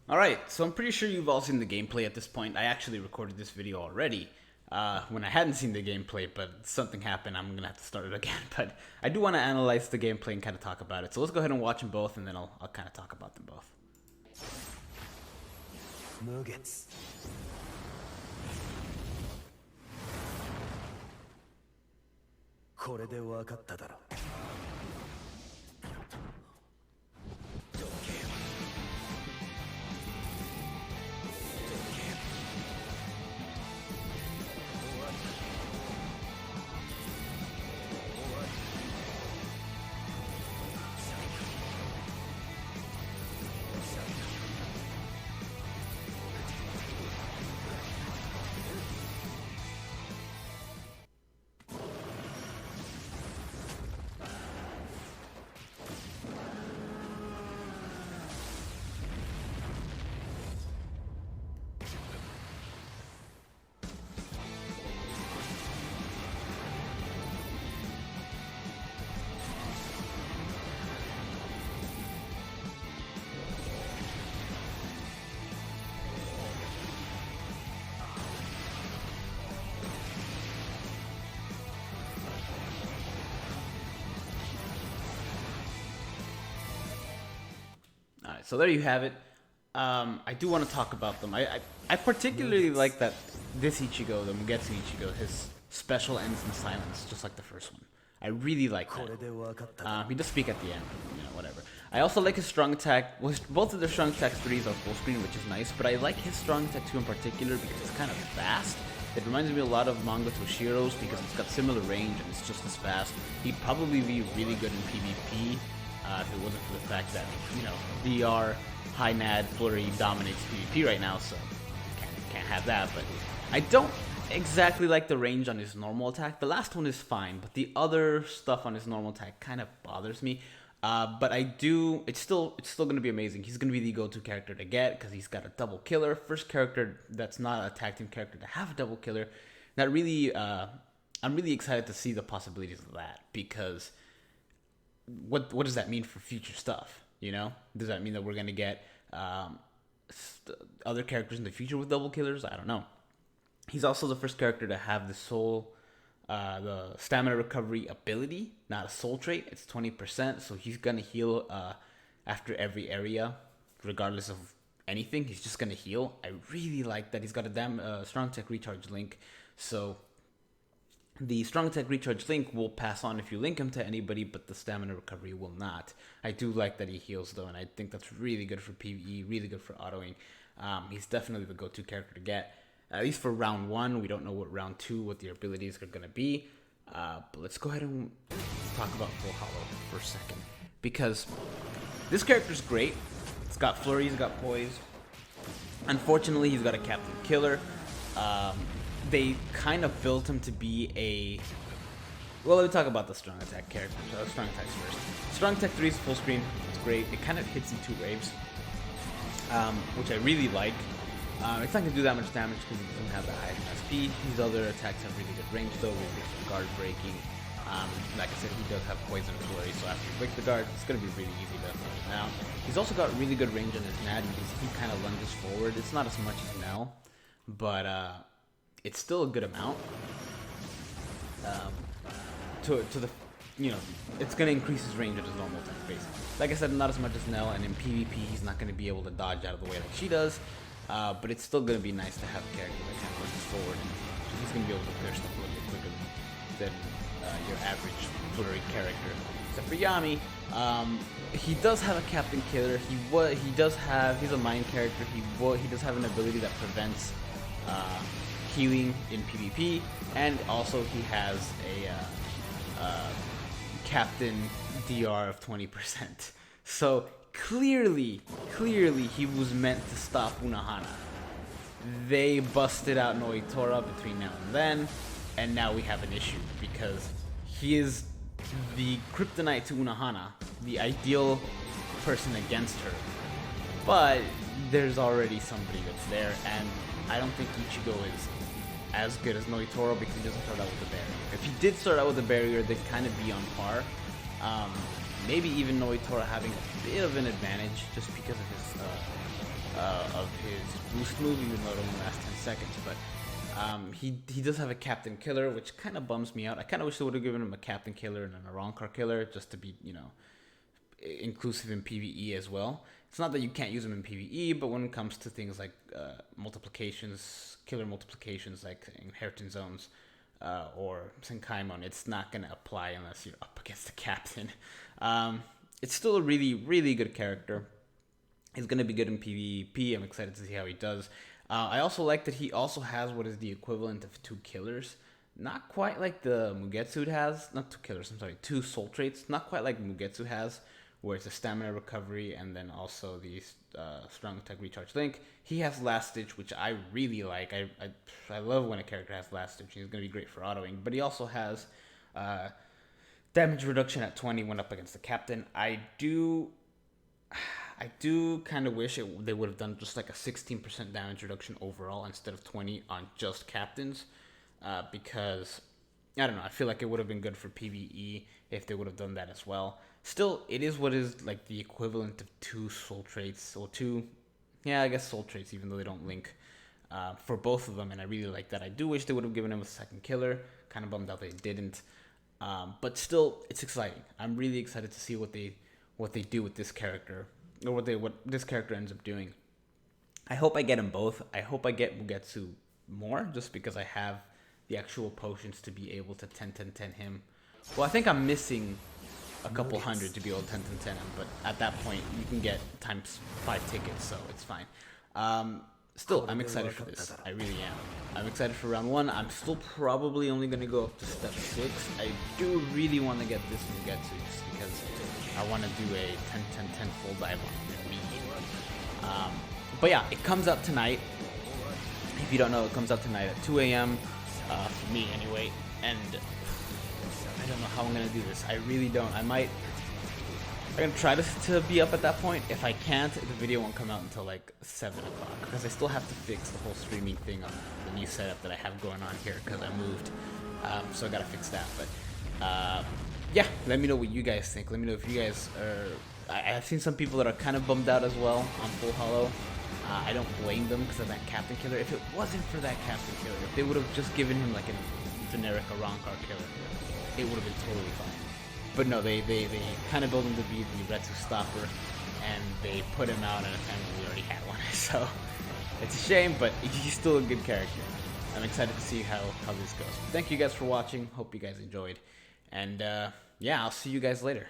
Alright, so I'm pretty sure you've all seen the gameplay at this point. I actually recorded this video already when I hadn't seen the gameplay, but something happened. I'm gonna have to start it again. But I do want to analyze the gameplay and kind of talk about it. So let's go ahead and watch them both, and then I'll kind of talk about them both. Mugetsu. これで分かっただろう。Alright, so there you have it. I do want to talk about them. I particularly like that this Ichigo, the Mugetsu Ichigo, his special ends in silence, just like the first one. I really like that. He does speak at the end, whatever. I also like his strong attack. Well, both of their strong attack 3s are full screen, which is nice, but I like his strong attack 2 in particular because it's kind of fast. It reminds me a lot of manga Toshiro's because it's got similar range and it's just as fast. He'd probably be really good in PvP if it wasn't for the fact that, DR, high nad, flurry dominates PvP right now, so can't have that. But I don't exactly like the range on his normal attack. The last one is fine, but the other stuff on his normal attack kind of bothers me. But I do, it's still going to be amazing. He's going to be the go-to character to get because he's got a double killer. First character that's not a tag team character to have a double killer. That really, I'm really excited to see the possibilities of that because what does that mean for future stuff? Does that mean that we're going to get other characters in the future with double killers? I don't know. He's also the first character to have the stamina recovery ability, not a soul trait. It's 20%, so he's gonna heal after every area, regardless of anything. He's just gonna heal. I really like that. He's got a strong tech recharge link, so the strong tech recharge link will pass on if you link him to anybody, but the stamina recovery will not. I do like that he heals though, and I think that's really good for PvE, really good for autoing. He's definitely the go-to character to get. At least for round 1, we don't know what the abilities are going to be. But let's go ahead and talk about Full Hollow for a second. Because this character's great. It's got flurry, he's got poise. Unfortunately, he's got a Captain Killer. They kind of built him to be a... Well, let me talk about the strong attack characters. Strong attacks first. Strong attack 3 is full screen. It's great. It kind of hits in 2 waves, which I really like. It's not going to do that much damage because it doesn't have the high SP. These other attacks have really good range though, really good for guard breaking. Like I said, he does have poison flurry, so after you break the guard, it's going to be really easy to knock him down. He's also got really good range on his nad because he kind of lunges forward. It's not as much as Nell, but it's still a good amount. It's going to increase his range of his normal attack, basically. Like I said, not as much as Nell, and in PvP, he's not going to be able to dodge out of the way like she does. But it's still going to be nice to have a character that kind of lunges forward, and he's going to be able to clear stuff a little bit quicker than your average flurry character. Except for Yami, he does have a Captain Killer. He's a mind character. He does have an ability that prevents healing in PvP, and also he has a Captain DR of 20%. So clearly he was meant to stop Unohana. They busted out Noitora between now and then, and now we have an issue because he is the kryptonite to Unohana, the ideal person against her. But there's already somebody that's there, and I don't think Ichigo is as good as Noitora because he doesn't start out with a barrier. If he did start out with a barrier, they'd kind of be on par. Maybe even Noitora having a bit of an advantage just because of his of his boost move, even though it only lasts 10 seconds. But he does have a Captain Killer, which kind of bums me out. I kind of wish they would have given him a Captain Killer and an Arankar Killer, just to be, inclusive in PvE as well. It's not that you can't use them in PvE, but when it comes to things like multiplications, killer multiplications like Inheritance Zones or Senkaimon, it's not going to apply unless you're up against the Captain. It's still a really, really good character. He's going to be good in PvP. I'm excited to see how he does. I also like that he also has what is the equivalent of 2 killers. Not quite like the Mugetsu has. Not 2 killers, I'm sorry. 2 soul traits. Not quite like Mugetsu has, where it's a stamina recovery and then also the strong attack recharge link. He has Last Stitch, which I really like. I love when a character has Last Stitch. He's going to be great for autoing. But he also has damage reduction at 20 when up against the Captain. I do kind of wish they would have done just like a 16% damage reduction overall instead of 20 on just captains, because I don't know. I feel like it would have been good for PvE if they would have done that as well. Still, it is what is like the equivalent of 2 soul traits or 2, I guess soul traits, even though they don't link for both of them, and I really like that. I do wish they would have given him a second killer. Kind of bummed out they didn't, but still, it's exciting. I'm really excited to see what they do with this character. Or what this character ends up doing. I hope I get them both. I hope I get Mugetsu more, just because I have the actual potions to be able to 10-10-10 him. Well, I think I'm missing a couple hundred to be able to 10-10-10 him, but at that point you can get times 5 tickets, so it's fine. Still, I'm excited for this. I really am. I'm excited for round 1. I'm still probably only going to go up to step 6. I do really want to get this Mugetsu just because I want to do a 10-10-10 full dive on me. But yeah, it comes out tonight. If you don't know, it comes out tonight at 2 a.m. For me anyway. And I don't know how I'm going to do this. I really don't. I'm going to try to be up at that point. If I can't, the video won't come out until like 7 o'clock. Because I still have to fix the whole streaming thing on the new setup that I have going on here because I moved. So I got to fix that. But yeah, let me know what you guys think. Let me know if you guys are... I've seen some people that are kind of bummed out as well on Full Hollow. I don't blame them because of that Captain Killer. If it wasn't for that Captain Killer, if they would have just given him like a generic Arankar Killer, it would have been totally fine. But no, they kind of built him to be the Retsu Stopper, and they put him out at a time when we already had one. So it's a shame, but he's still a good character. I'm excited to see how this goes. Thank you guys for watching. Hope you guys enjoyed. And yeah, I'll see you guys later.